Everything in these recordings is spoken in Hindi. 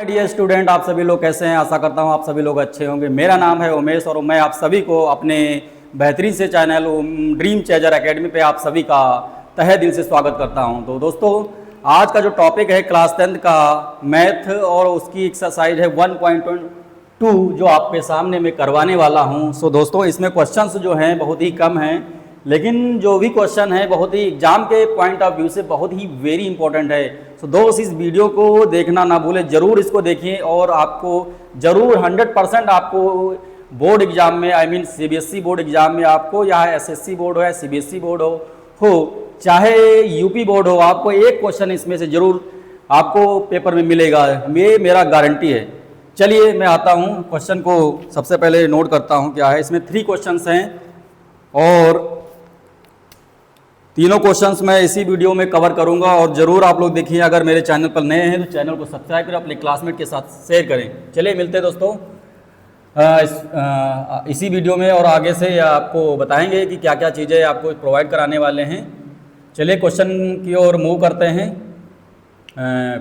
डियर स्टूडेंट, आप सभी लोग कैसे हैं। आशा करता हूं आप सभी लोग अच्छे होंगे। मेरा नाम है उमेश और मैं आप सभी को अपने बेहतरीन से चैनल ड्रीम चेजर एकेडमी पे आप सभी का तहे दिल से स्वागत करता हूं। तो दोस्तों, आज का जो टॉपिक है क्लास 10th का मैथ और उसकी एक्सरसाइज है 1.2 जो आपके सामने मैं करवाने वाला हूं। सो दोस्तों, इसमें क्वेश्चंस जो हैं बहुत ही कम हैं, लेकिन जो भी क्वेश्चन है बहुत ही एग्जाम के पॉइंट ऑफ व्यू से बहुत ही वेरी इंपॉर्टेंट है। सो दोस्त, इस वीडियो को देखना ना भूलें, ज़रूर इसको देखिए और आपको ज़रूर 100% आपको बोर्ड एग्जाम में सीबीएसई बोर्ड एग्जाम में आपको या एसएससी बोर्ड हो या सीबीएसई बोर्ड हो चाहे यूपी बोर्ड हो, आपको एक क्वेश्चन इसमें से ज़रूर आपको पेपर में मिलेगा, ये मेरा गारंटी है। चलिए मैं आता हूँ क्वेश्चन को सबसे पहले नोट करता हूँ क्या है। इसमें 3 क्वेश्चंस हैं और तीनों क्वेश्चंस मैं इसी वीडियो में कवर करूंगा और ज़रूर आप लोग देखिए। अगर मेरे चैनल पर नए हैं तो चैनल को सब्सक्राइब करें, अपने क्लासमेट के साथ शेयर करें। चलिए मिलते हैं दोस्तों इसी वीडियो में और आगे से आपको बताएंगे कि क्या क्या चीज़ें आपको प्रोवाइड कराने वाले हैं। चलिए क्वेश्चन की ओर मूव करते हैं।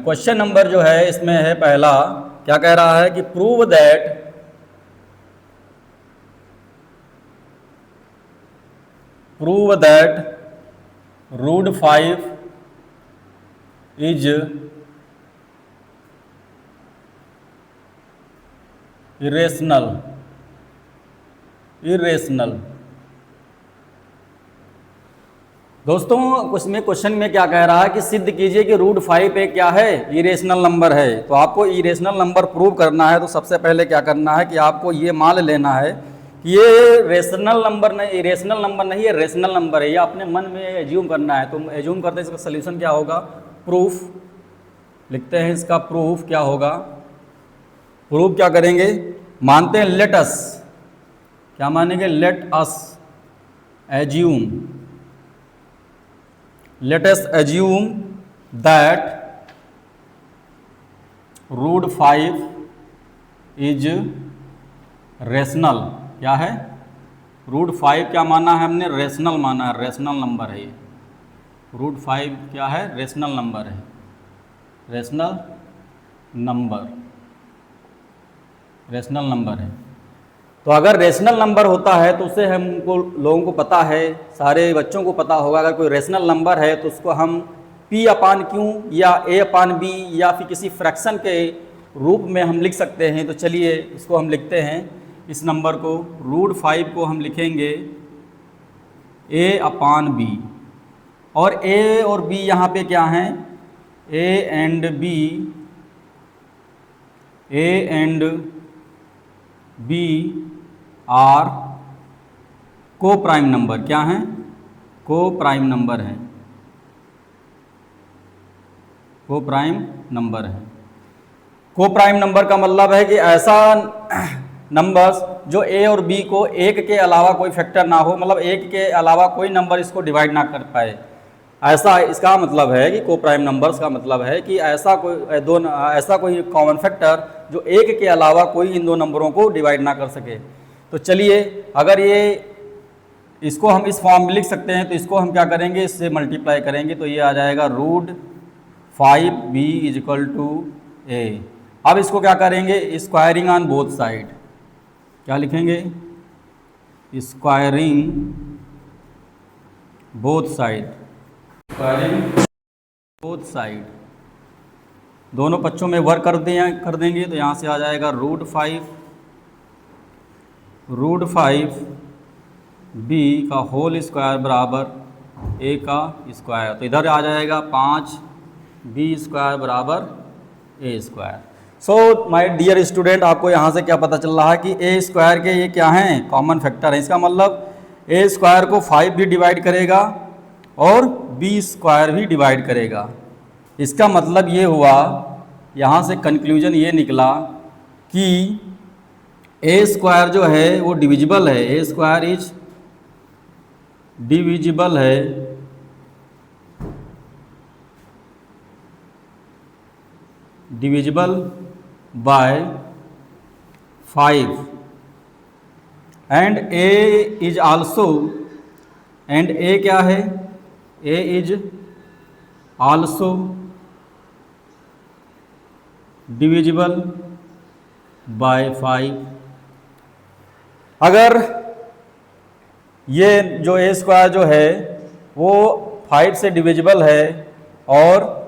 क्वेश्चन नंबर जो है इसमें है पहला, क्या कह रहा है कि prove that root 5 is irrational. दोस्तों, उसमें क्वेश्चन में क्या कह रहा है कि सिद्ध कीजिए कि रूट 5 एक क्या है, इरेशनल नंबर है। तो आपको इरेशनल नंबर प्रूव करना है तो सबसे पहले क्या करना है कि आपको ये मान लेना है कि ये रेशनल नंबर नहीं, इरेशनल नंबर नहीं है, रेशनल नंबर है। ये अपने मन में एज्यूम करना है। तो एज्यूम करते हैं इसका सोल्यूशन क्या होगा, प्रूफ लिखते हैं। इसका प्रूफ क्या होगा, प्रूफ क्या करेंगे, मानते हैं लेट अस, क्या मानेंगे, let us assume that root 5 is rational. क्या है, रूट 5 क्या माना है हमने, रेशनल माना है, रेशनल नंबर है ये। रूट 5 क्या है, रेशनल नंबर है, रेशनल नंबर है। तो अगर रेशनल नंबर होता है तो उसे हमको लोगों को पता है, सारे बच्चों को पता होगा, अगर कोई रेशनल नंबर है तो उसको हम P/Q या A/B या फिर किसी फ्रैक्शन के रूप में हम लिख सकते हैं। तो चलिए इसको हम लिखते हैं, इस नंबर को रूट 5 को हम लिखेंगे A/B और A और B यहाँ पे क्या हैं, A and B are coprime number. क्या हैं, को प्राइम नंबर है, को प्राइम नंबर है। को प्राइम नंबर का मतलब है कि ऐसा नंबर्स जो ए और बी को एक के अलावा कोई फैक्टर ना हो, मतलब एक के अलावा कोई नंबर इसको डिवाइड ना कर पाए, ऐसा इसका मतलब है कि को प्राइम नंबर्स का मतलब है कि ऐसा कोई कॉमन फैक्टर जो एक के अलावा कोई इन दो नंबरों को डिवाइड ना कर सके। तो चलिए अगर ये इसको हम इस फॉर्म में लिख सकते हैं तो इसको हम क्या करेंगे, इससे मल्टीप्लाई करेंगे तो ये आ जाएगा रूट 5b = a। अब इसको क्या करेंगे, स्क्वायरिंग ऑन बोथ साइड, क्या लिखेंगे, स्क्वायरिंग बोथ साइड, दोनों पक्षों में वर्क कर देंगे तो यहाँ से आ जाएगा रूट 5b का होल स्क्वायर बराबर a का स्क्वायर। तो इधर आ जाएगा 5b² बराबर a square. So my dear student, आपको यहाँ से क्या पता चल रहा है कि a स्क्वायर के ये क्या हैं, कॉमन फैक्टर है। इसका मतलब a स्क्वायर को 5 भी डिवाइड करेगा और b स्क्वायर भी डिवाइड करेगा। इसका मतलब ये हुआ, यहाँ से कंक्लूजन ये निकला कि a स्क्वायर जो है वो डिविजिबल है, a स्क्वायर इज डिविजिबल है by 5 and a is also, and a क्या है, a is also divisible by 5। अगर ये जो ए स्क्वायर जो है वो 5 से डिविजिबल है और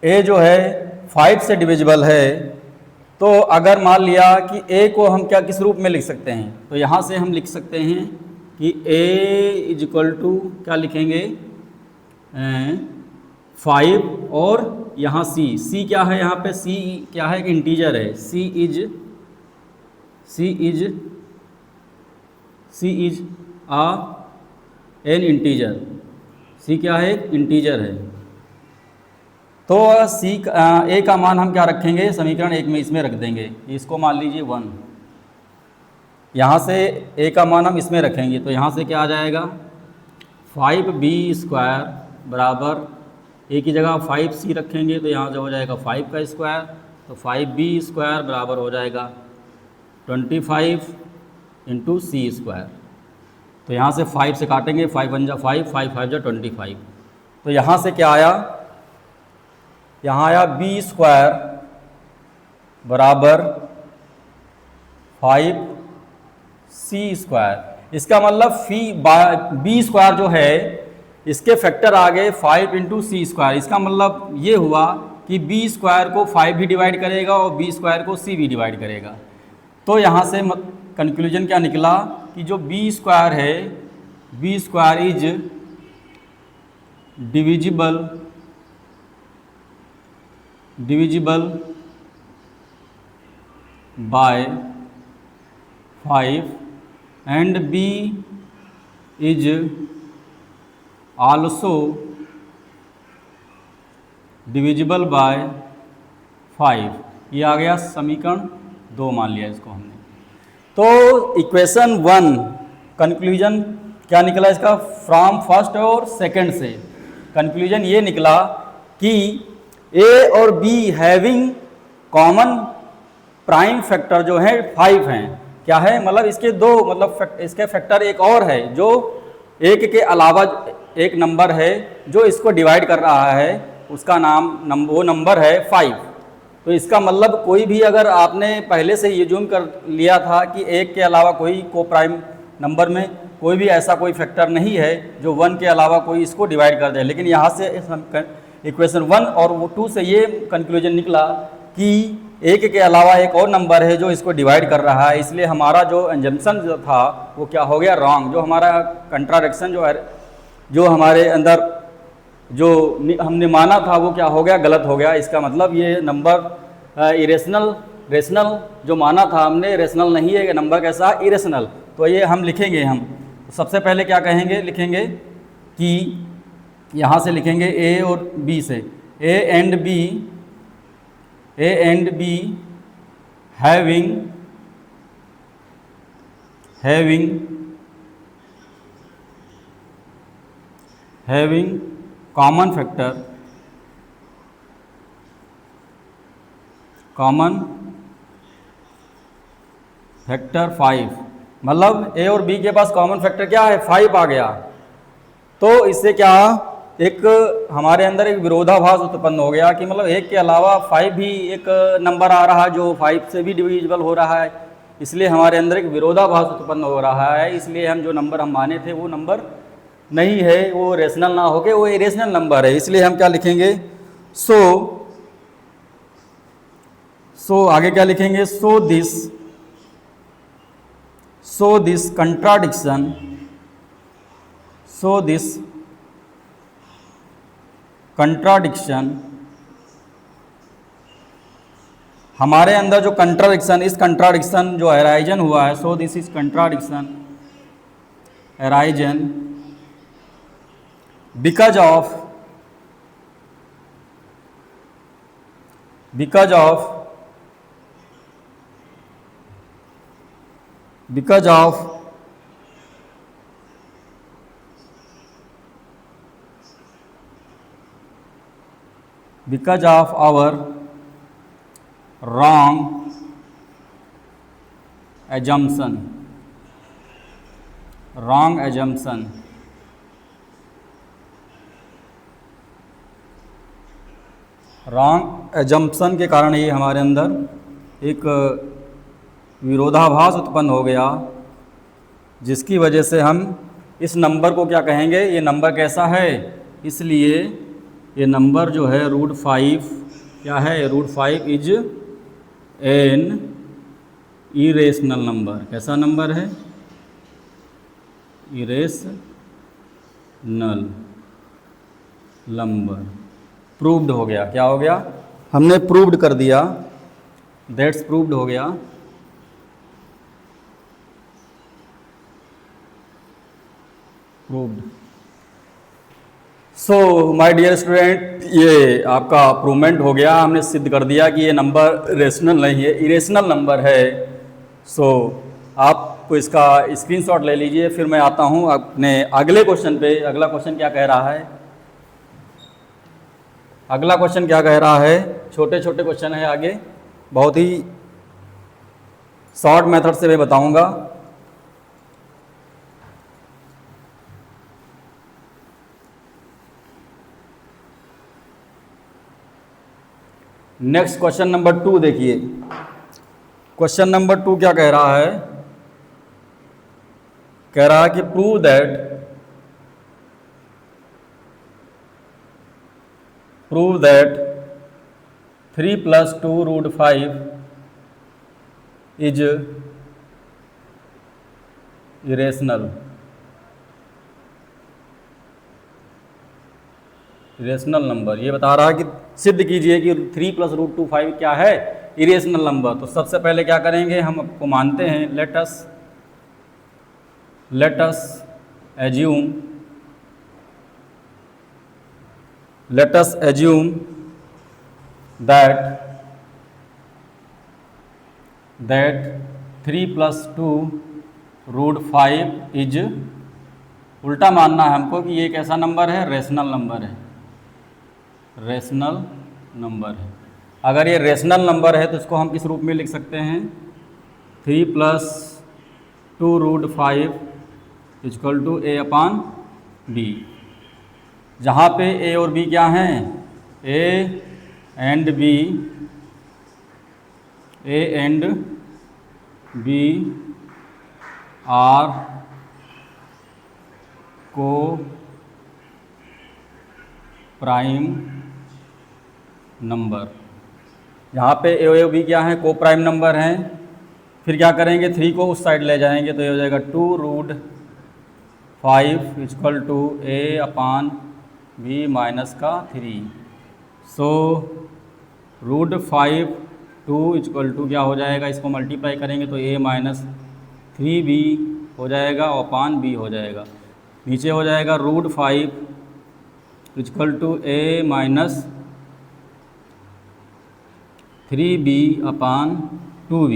ए जो है 5 से डिविजिबल है, तो अगर मान लिया कि ए को हम क्या किस रूप में लिख सकते हैं, तो यहाँ से हम लिख सकते हैं कि a इज इक्वल टू क्या लिखेंगे 5 और यहाँ c क्या है, यहाँ पे c क्या है, एक इंटीजर है, c is uh an integer, c क्या है, इंटीजर है। तो ए का मान हम क्या रखेंगे, समीकरण 1 में इसमें रख देंगे, इसको मान लीजिए 1। यहाँ से ए का मान हम इसमें रखेंगे, तो यहाँ से क्या आ जाएगा 5b स्क्वायर बराबर ए की जगह 5c रखेंगे, तो यहाँ से हो जाएगा 5 का स्क्वायर, तो 5b स्क्वायर बराबर हो जाएगा 25 इंटू सी स्क्वायर। तो यहाँ से 5 से काटेंगे, 5 1 जा 5, 5 5 जा 25। तो यहाँ से क्या आया, यहाँ आया b स्क्वायर बराबर 5c स्क्वायर। इसका मतलब बी स्क्वायर जो है इसके फैक्टर आ गए 5 इंटू सी स्क्वायर। इसका मतलब ये हुआ कि बी स्क्वायर को 5 भी डिवाइड करेगा और बी स्क्वायर को सी भी डिवाइड करेगा। तो यहाँ से कंक्लूजन क्या निकला कि जो बी स्क्वायर है, B square is divisible by 5 and B is also divisible by 5। ये आ गया समीकरण 2 मान लिया इसको हमने। तो इक्वेशन 1 कंक्लूजन क्या निकला इसका, फ्रॉम फर्स्ट और सेकंड से कंक्लूजन ये निकला कि ए और be having common prime factor जो है 5 हैं। क्या है, मतलब इसके दो इसके फैक्टर एक और है, जो एक के अलावा एक नंबर है जो इसको डिवाइड कर रहा है, उसका वो नंबर है 5। तो इसका मतलब कोई भी अगर आपने पहले से ये जूम कर लिया था कि एक के अलावा कोई को प्राइम नंबर में कोई भी ऐसा कोई फैक्टर नहीं है जो 1 के अलावा कोई इसको डिवाइड कर दे, लेकिन यहाँ से इक्वेशन 1 और 2 से ये कंक्लूजन निकला कि एक के अलावा एक और नंबर है जो इसको डिवाइड कर रहा है। इसलिए हमारा जो एजम्पशन जो था वो क्या हो गया, रॉन्ग। जो हमारा कंट्राडिक्शन जो है, जो हमारे अंदर जो हमने माना था वो क्या हो गया, गलत हो गया। इसका मतलब ये नंबर रेशनल जो माना था हमने, रेशनल नहीं है, नंबर कैसा है, इरेशनल। तो ये हम लिखेंगे, हम सबसे पहले क्या कहेंगे, लिखेंगे कि यहाँ से लिखेंगे ए और बी से, ए and be having common factor 5। मतलब ए और बी के पास कॉमन फैक्टर क्या है, 5 आ गया। तो इससे क्या एक हमारे अंदर एक विरोधाभास उत्पन्न हो गया कि मतलब एक के अलावा 5 भी एक नंबर आ रहा है जो 5 से भी डिविजिबल हो रहा है। इसलिए हमारे अंदर एक विरोधाभास उत्पन्न हो रहा है। इसलिए हम जो नंबर हम माने थे वो नंबर नहीं है, वो रेशनल ना होके वो इरेशनल नंबर है। इसलिए हम क्या लिखेंगे, सो आगे क्या लिखेंगे, सो दिस कंट्राडिक्शन हमारे अंदर जो कंट्राडिक्शन, इस कंट्राडिक्शन जो अराइजन हुआ है, so this is contradiction arisen because of our wrong assumption wrong assumption के कारण ये हमारे अंदर एक विरोधाभास उत्पन्न हो गया, जिसकी वजह से हम इस नंबर को क्या कहेंगे, ये नंबर कैसा है, इसलिए ये नंबर जो है √5 क्या है, √5 इज एन इरेशनल नंबर। कैसा नंबर है, इरेशनल नंबर। प्रूव्ड हो गया, क्या हो गया, हमने प्रूव्ड कर दिया, दैट्स प्रूव्ड हो गया। Proved. So my dear student, ये आपका प्रूवमेंट हो गया, हमने सिद्ध कर दिया कि ये नंबर रेशनल नहीं है, इरेशनल नंबर है। सो आप इसका स्क्रीनशॉट ले लीजिए। फिर मैं आता हूँ अपने अगले क्वेश्चन पे। अगला क्वेश्चन क्या कह रहा है, अगला क्वेश्चन क्या कह रहा है, छोटे छोटे क्वेश्चन है आगे, बहुत ही शॉर्ट मेथड से मैं बताऊंगा। नेक्स्ट क्वेश्चन नंबर 2 देखिए। क्वेश्चन नंबर 2 क्या कह रहा है, कह रहा है कि prove that 3 + 2 √5 is irrational. Irrational number ये बता रहा है कि सिद्ध कीजिए कि 3 + √5 क्या है, इरेशनल नंबर। तो सबसे पहले क्या करेंगे, हम आपको मानते हैं, late us assume that 3 + 2 √5 is, उल्टा मानना है हमको कि ये कैसा नंबर है, रेशनल नंबर है, रेशनल नंबर है। अगर ये रेशनल नंबर है तो इसको हम किस रूप में लिख सकते हैं, 3 + 2 √5 = a/b, जहाँ पे a और b क्या हैं, a and b are coprime number. यहाँ पे ए और बी क्या है, को प्राइम नंबर हैं। फिर क्या करेंगे, 3 को उस साइड ले जाएंगे तो ये हो जाएगा 2 √5 = a/b-3। सो √5 2 = क्या हो जाएगा, इसको मल्टीप्लाई करेंगे तो a-3b हो जाएगा और b हो जाएगा। नीचे हो जाएगा √5 = a-3b/2b।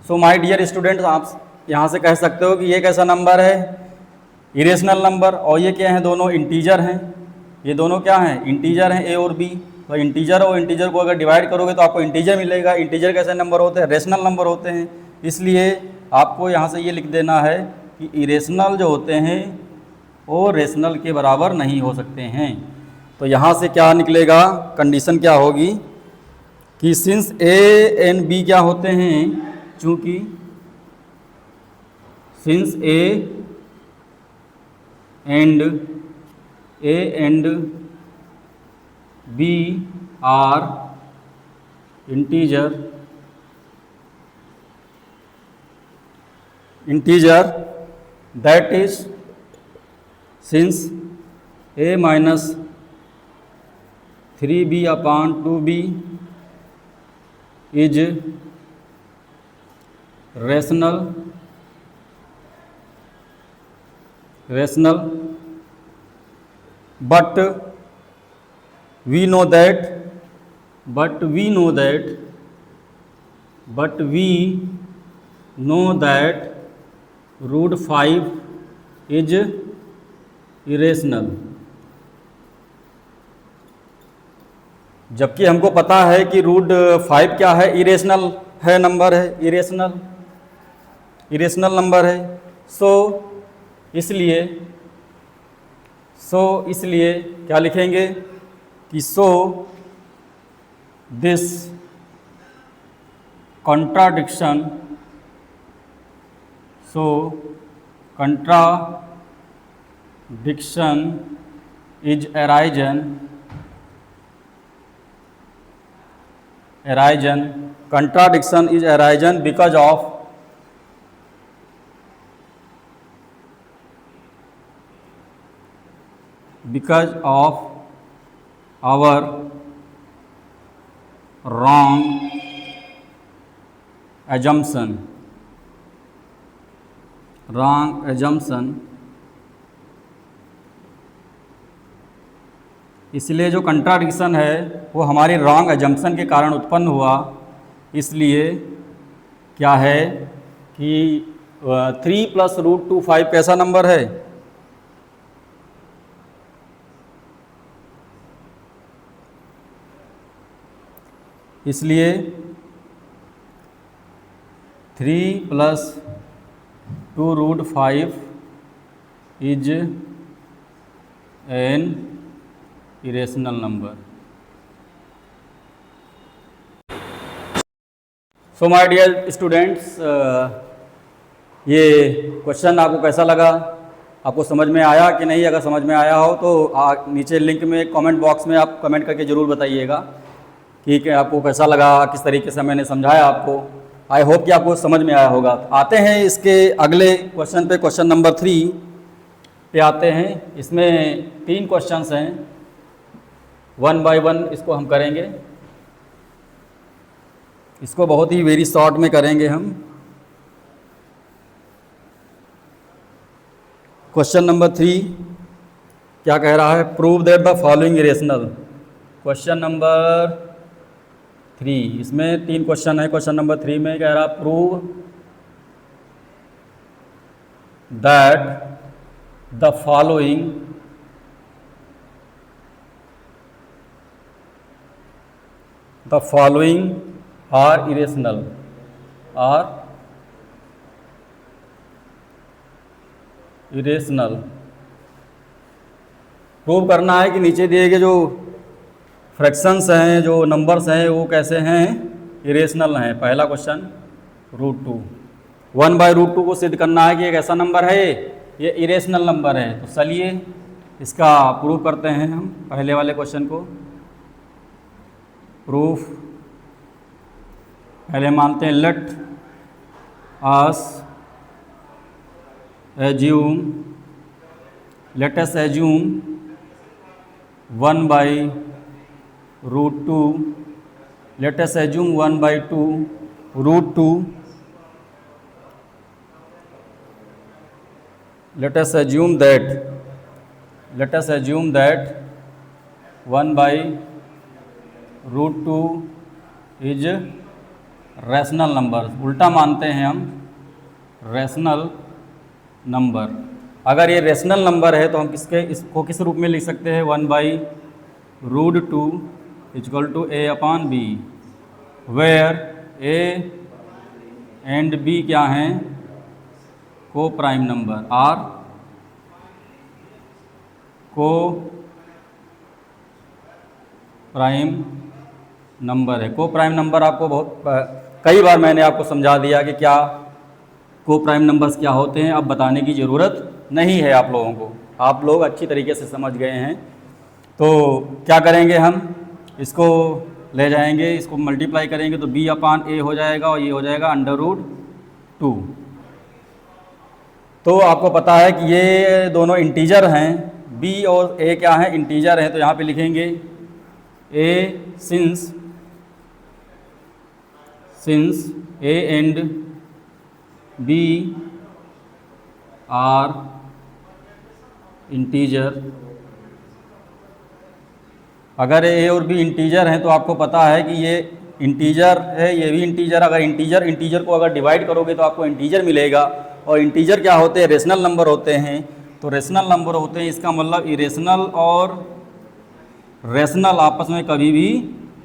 So my dear students, आप यहाँ से कह सकते हो कि ये कैसा नंबर है, इरेशनल नंबर। और ये क्या हैं, दोनों इंटीजर हैं, ये दोनों क्या हैं, इंटीजर हैं, ए और बी। तो इंटीजर और इंटीजर को अगर डिवाइड करोगे तो आपको इंटीजर मिलेगा। इंटीजर कैसे नंबर होते हैं, रेशनल नंबर होते हैं। इसलिए आपको यहाँ से ये लिख देना है कि इरेशनल जो होते हैं वो रेशनल के बराबर नहीं हो सकते हैं। तो यहाँ से क्या निकलेगा, कंडीशन क्या होगी कि सिंस ए एंड बी क्या होते हैं, चूँकि since A and B are integer that is since a-3b/2b is rational, but we know that √5 is irrational। जबकि हमको पता है कि √5 क्या है, इरेशनल है, नंबर है, इरेशनल नंबर है। सो इसलिए क्या लिखेंगे कि this contradiction, so contradiction is arisen, contradiction is arisen because of our wrong assumption, इसलिए जो कंट्राडिक्शन है वो हमारी रॉन्ग एजम्पशन के कारण उत्पन्न हुआ। इसलिए क्या है कि 3 + √2 5 कैसा नंबर है? इसलिए 3 + 2√5 is an irrational number. So my dear students, ये क्वेश्चन आपको कैसा लगा? आपको समझ में आया कि नहीं? अगर समझ में आया हो तो नीचे लिंक में कमेंट बॉक्स में आप कमेंट करके ज़रूर बताइएगा कि आपको कैसा लगा, किस तरीके से मैंने समझाया आपको। आई होप कि आपको समझ में आया होगा। आते हैं इसके अगले क्वेश्चन पे, क्वेश्चन नंबर 3 पे आते हैं। इसमें 3 क्वेश्चंस हैं, 1 बाय 1 इसको हम करेंगे। इसको बहुत ही वेरी शॉर्ट में करेंगे हम। क्वेश्चन नंबर 3 क्या कह रहा है? Prove that the following irrational. Question number 3, इसमें 3 क्वेश्चन है। क्वेश्चन नंबर 3 में कह रहा prove that the following are irrational, prove करना है कि नीचे दिए गए जो फ्रैक्शंस हैं, जो नंबर्स हैं, वो कैसे हैं? इरेशनल हैं। पहला क्वेश्चन √2, 1 बाय √2 को सिद्ध करना है कि एक ऐसा नंबर है ये इरेशनल नंबर है। तो चलिए इसका प्रूफ करते हैं हम पहले वाले क्वेश्चन को। प्रूफ पहले मानते हैं, late us assume 1 by √2, let us assume 1 by 2 √2, let us assume that 1 by √2 is rational number. उल्टा मानते हैं हम रैशनल नंबर। अगर ये रैशनल नंबर है तो हम इसको किस रूप में लिख सकते हैं? 1 by √2 = a/b, where a and b क्या हैं? Coprime number, are coprime number है। को प्राइम नंबर आपको कई बार मैंने आपको समझा दिया कि क्या को प्राइम नंबर्स क्या होते हैं। अब बताने की ज़रूरत नहीं है आप लोगों को, आप लोग अच्छी तरीके से समझ गए हैं। तो क्या करेंगे हम? इसको ले जाएंगे, इसको मल्टीप्लाई करेंगे तो b/a हो जाएगा और ये हो जाएगा √2। तो आपको पता है कि ये दोनों इंटीजर हैं, b और a क्या हैं? इंटीजर हैं। तो यहाँ पे लिखेंगे a since a and b are integer. अगर a और b इंटीजर हैं तो आपको पता है कि ये इंटीजर है, ये भी इंटीजर। अगर इंटीजर को अगर डिवाइड करोगे तो आपको इंटीजर मिलेगा। और इंटीजर क्या होते हैं? रेशनल नंबर होते हैं। तो रेशनल नंबर होते हैं, इसका मतलब इरेशनल और रेशनल आपस में कभी भी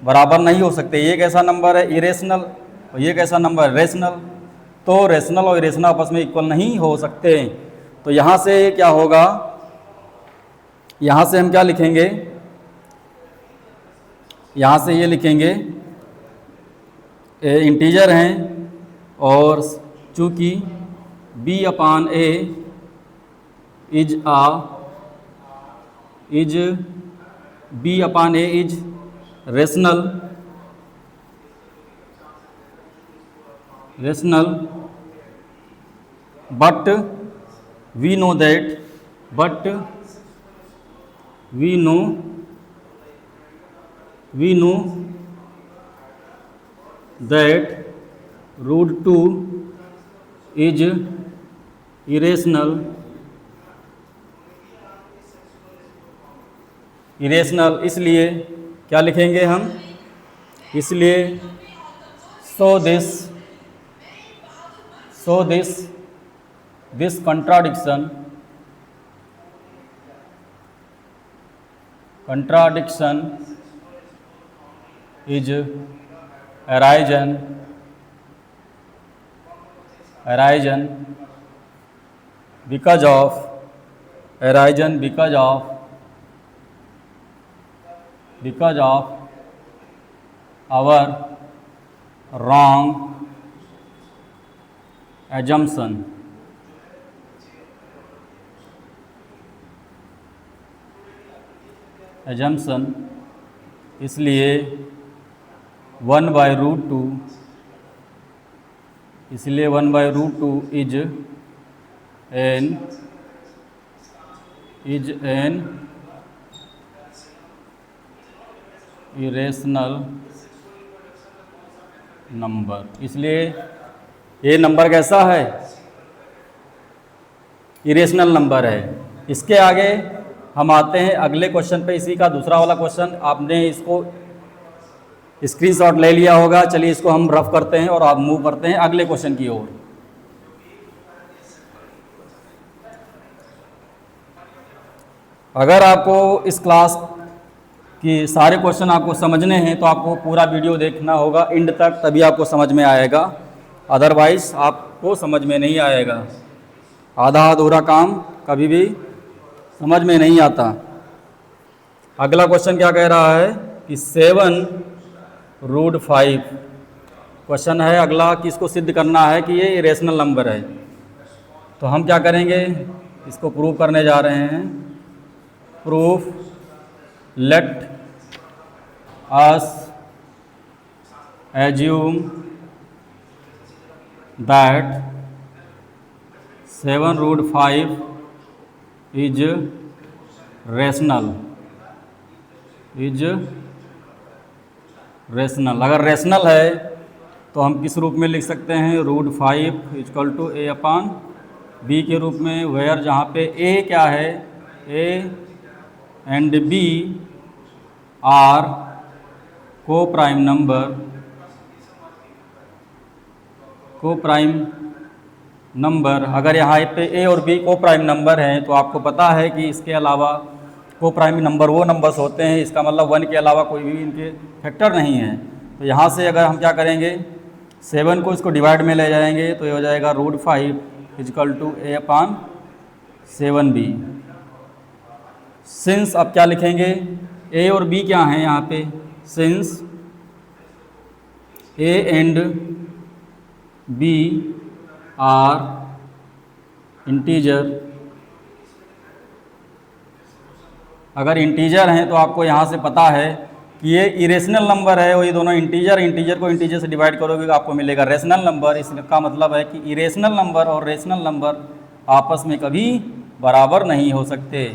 बराबर नहीं हो सकते। ये कैसा नंबर है? इरेशनल। और ये कैसा नंबर है? रेशनल। तो रेशनल और इरेशनल आपस में इक्वल नहीं हो सकते। तो यहाँ से क्या होगा? यहाँ से हम क्या लिखेंगे? यहाँ से ये लिखेंगे इंटीजर हैं और चूँकि b upon a is b upon a is rational but we know that root 2 is irrational, इसलिए क्या लिखेंगे हम, इसलिए so this contradiction is arisen because of our wrong assumption. इसलिए 1/√2 इज एन इरेशनल नंबर। इसलिए ये नंबर कैसा है, इरेशनल नंबर है। इसके आगे हम आते हैं अगले क्वेश्चन पे, इसी का दूसरा वाला क्वेश्चन। आपने इसको स्क्रीनशॉट ले लिया होगा। चलिए इसको हम रफ करते हैं और आप मूव करते हैं अगले क्वेश्चन की ओर। अगर आपको इस क्लास की सारे क्वेश्चन आपको समझने हैं तो आपको पूरा वीडियो देखना होगा एंड तक, तभी आपको समझ में आएगा, अदरवाइज आपको समझ में नहीं आएगा। आधा अधूरा काम कभी भी समझ में नहीं आता। अगला क्वेश्चन क्या कह रहा है कि 7√5 क्वेश्चन है अगला कि इसको सिद्ध करना है कि ये इरेशनल नंबर है। तो हम क्या करेंगे, इसको प्रूव करने जा रहे हैं। Proof late us assume that 7√5 is rational. अगर रेशनल है तो हम किस रूप में लिख सकते हैं, √5 = a/b के रूप में, वेयर जहाँ पे a क्या है, a and b are coprime number. अगर यहाँ पे a और b को प्राइम नंबर हैं तो आपको पता है कि इसके अलावा को प्राइम नंबर वो नंबर्स होते हैं, इसका मतलब 1 के अलावा कोई भी इनके फैक्टर नहीं है। तो यहाँ से अगर हम क्या करेंगे, 7 को इसको डिवाइड में ले जाएंगे तो ये हो जाएगा √5 = a/7b। सिंस अब क्या लिखेंगे, a और b क्या हैं यहाँ पे, since a and b are integer. अगर इंटीजर हैं तो आपको यहाँ से पता है कि ये इरेशनल नंबर है, और ये दोनों इंटीजर को इंटीजर से डिवाइड करोगे तो आपको मिलेगा रेशनल नंबर। इसका मतलब है कि इरेशनल नंबर और रेशनल नंबर आपस में कभी बराबर नहीं हो सकते।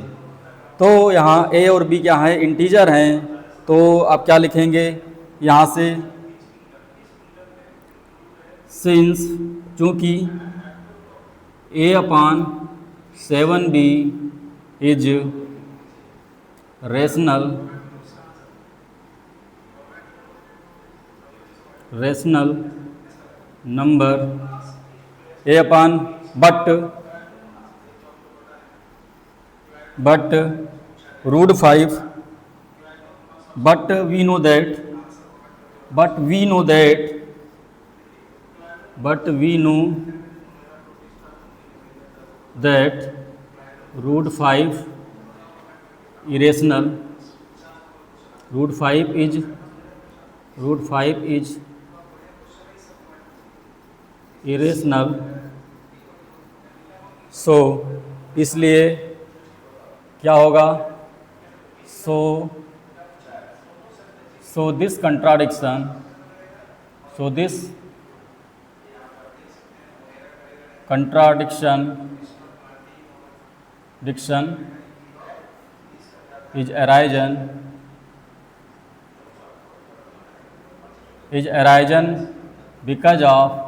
तो यहाँ a और b क्या है, इंटीजर हैं। तो आप क्या लिखेंगे यहाँ से, सिंस चूँकि a/7b is rational number, but √5, but we know that √5 irrational, √5 is √5 is irrational, so इसलिए क्या होगा, so this contradiction is arisen because of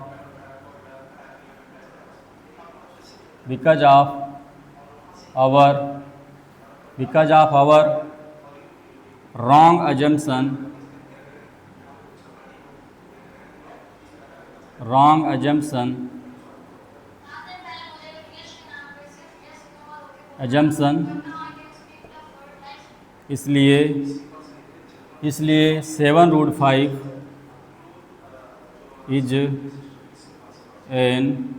our wrong assumption इसलिए 7√5 is an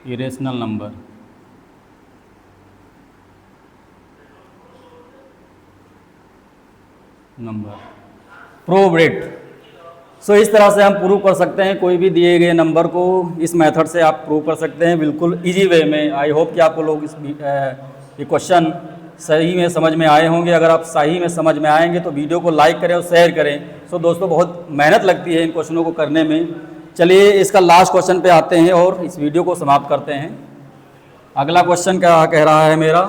irrational number. Prove it. So इस तरह से हम प्रूव कर सकते हैं कोई भी दिए गए नंबर को, इस मेथड से आप प्रूव कर सकते हैं बिल्कुल इजी वे में। आई होप कि आपको लोग ये क्वेश्चन सही में समझ में आए होंगे। अगर आप सही में समझ में आएंगे तो वीडियो को लाइक करें और शेयर करें। सो दोस्तों, बहुत मेहनत लगती है इन क्वेश्चनों को करने में। चलिए इसका लास्ट क्वेश्चन पे आते हैं और इस वीडियो को समाप्त करते हैं। अगला क्वेश्चन क्या कह रहा है मेरा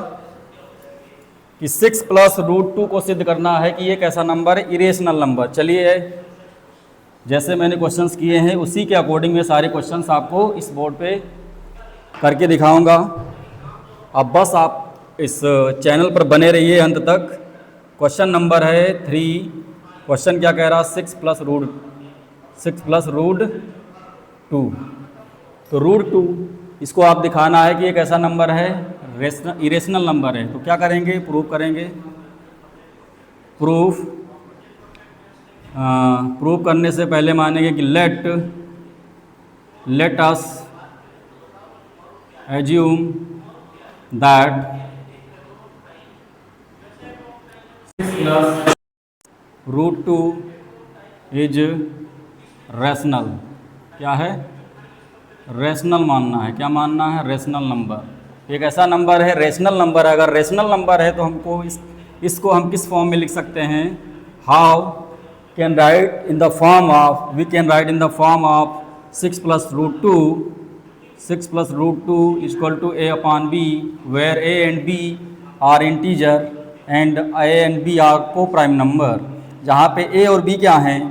कि 6 + √2 को सिद्ध करना है कि ये कैसा नंबर है, इरेशनल नंबर। चलिए जैसे मैंने क्वेश्चंस किए हैं उसी के अकॉर्डिंग मैं सारे क्वेश्चंस आपको इस बोर्ड पे करके दिखाऊंगा। अब बस आप इस चैनल पर बने रहिए अंत तक। क्वेश्चन नंबर है 3। क्वेश्चन क्या कह रहा है, 6 + √2। तो √2 इसको आप दिखाना है कि एक ऐसा नंबर है, इरेशनल नंबर है। तो क्या करेंगे, प्रूफ करेंगे। प्रूफ करने से पहले मानेंगे कि late us assume that √2 is rational. क्या है, रैशनल मानना है। क्या मानना है, रैशनल नंबर। एक ऐसा नंबर है, रैशनल नंबर है। अगर रैशनल नंबर है तो हमको इसको हम किस फॉर्म में लिख सकते हैं, how can write in the form of, we can write in the form of 6 + √2 equal to a/b, where a and b are integer and a and b are coprime number. जहाँ पे a और b क्या हैं,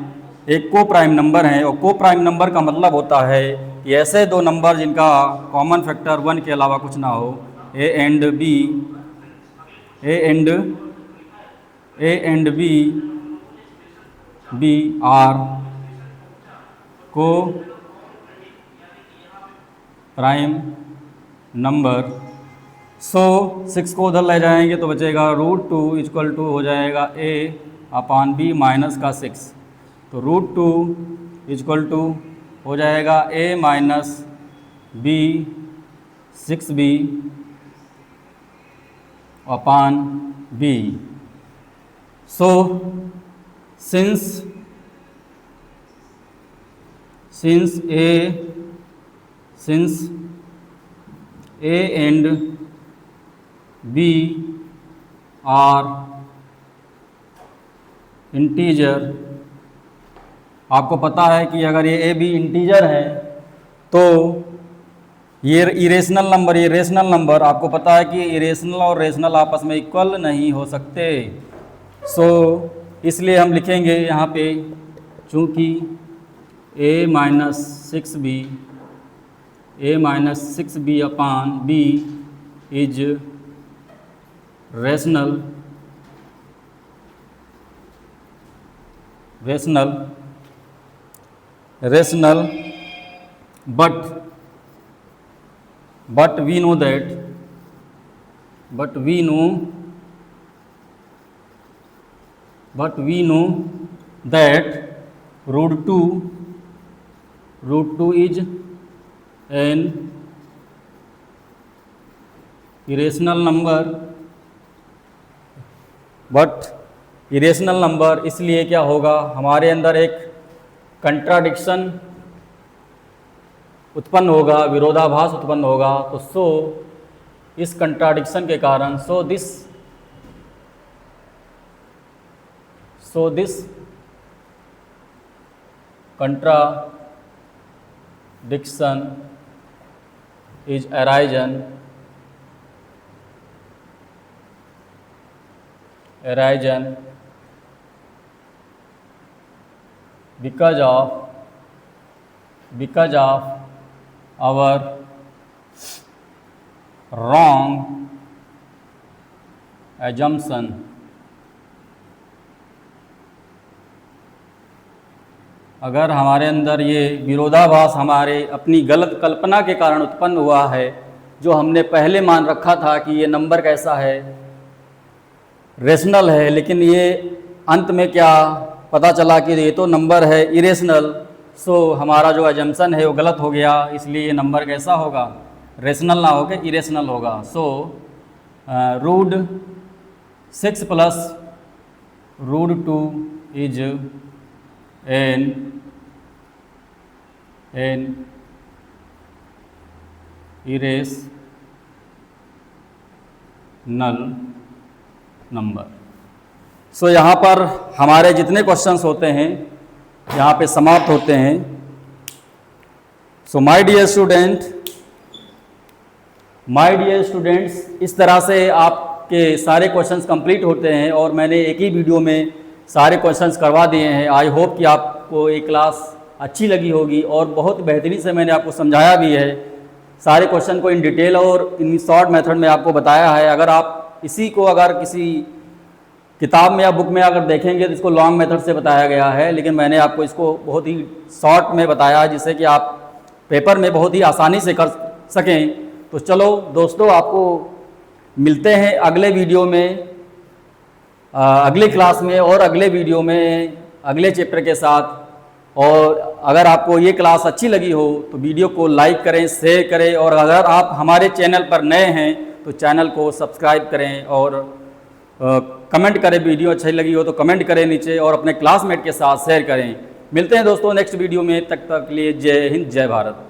एक को प्राइम नंबर हैं। और को प्राइम नंबर का मतलब होता है कि ऐसे दो नंबर जिनका कॉमन फैक्टर 1 के अलावा कुछ ना हो। a and b are coprime number. सो 6 को उधर ले जाएंगे तो बचेगा √2 इक्वल टू हो जाएगा a/b माइनस का 6। तो √2 इक्वल टू हो जाएगा a - b 6b upon b। So since a and b are integer, आपको पता है कि अगर ये a b इंटीजर है तो ये इरेशनल नंबर, ये रेशनल नंबर, आपको पता है कि इरेशनल और रेशनल आपस में इक्वल नहीं हो सकते। सो इसलिए हम लिखेंगे यहाँ पे, चूँकि a - 6b upon b is rational but we know that √2 is an irrational number, but irrational number, इसलिए क्या होगा, हमारे अंदर एक कंट्राडिक्शन उत्पन्न होगा, विरोधाभास उत्पन्न होगा। तो सो इस कंट्राडिक्शन के कारण so this contradiction is arisen because of our wrong assumption अगर हमारे अंदर ये विरोधाभास हमारे अपनी गलत कल्पना के कारण उत्पन्न हुआ है, जो हमने पहले मान रखा था कि ये नंबर कैसा है, रेशनल है, लेकिन ये अंत में क्या पता चला कि ये तो नंबर है इरेशनल। सो हमारा जो एजम्पशन है वो गलत हो गया, इसलिए ये नंबर कैसा होगा, रेशनल ना होकर इरेशनल होगा। सो रूट 6 प्लस root 2 is an irrational number. So यहाँ पर हमारे जितने क्वेश्चंस होते हैं यहाँ पे समाप्त होते हैं। सो माय डियर स्टूडेंट्स, इस तरह से आपके सारे क्वेश्चंस कंप्लीट होते हैं और मैंने एक ही वीडियो में सारे क्वेश्चंस करवा दिए हैं। आई होप कि आपको ये क्लास अच्छी लगी होगी और बहुत बेहतरीन से मैंने आपको समझाया भी है, सारे क्वेश्चन को इन डिटेल और इन शॉर्ट मेथड में आपको बताया है। अगर आप इसी को अगर किसी किताब में या बुक में अगर देखेंगे तो इसको लॉन्ग मेथड से बताया गया है, लेकिन मैंने आपको इसको बहुत ही शॉर्ट में बताया जिससे कि आप पेपर में बहुत ही आसानी से कर सकें। तो चलो दोस्तों, आपको मिलते हैं अगले वीडियो में, अगले क्लास में और अगले वीडियो में अगले चैप्टर के साथ। और अगर आपको ये क्लास अच्छी लगी हो तो वीडियो को लाइक करें, शेयर करें, और अगर आप हमारे चैनल पर नए हैं तो चैनल को सब्सक्राइब करें और कमेंट करें। वीडियो अच्छी लगी हो तो कमेंट करें नीचे और अपने क्लासमेट के साथ शेयर करें। मिलते हैं दोस्तों नेक्स्ट वीडियो में, तब तक के लिए जय हिंद, जय भारत।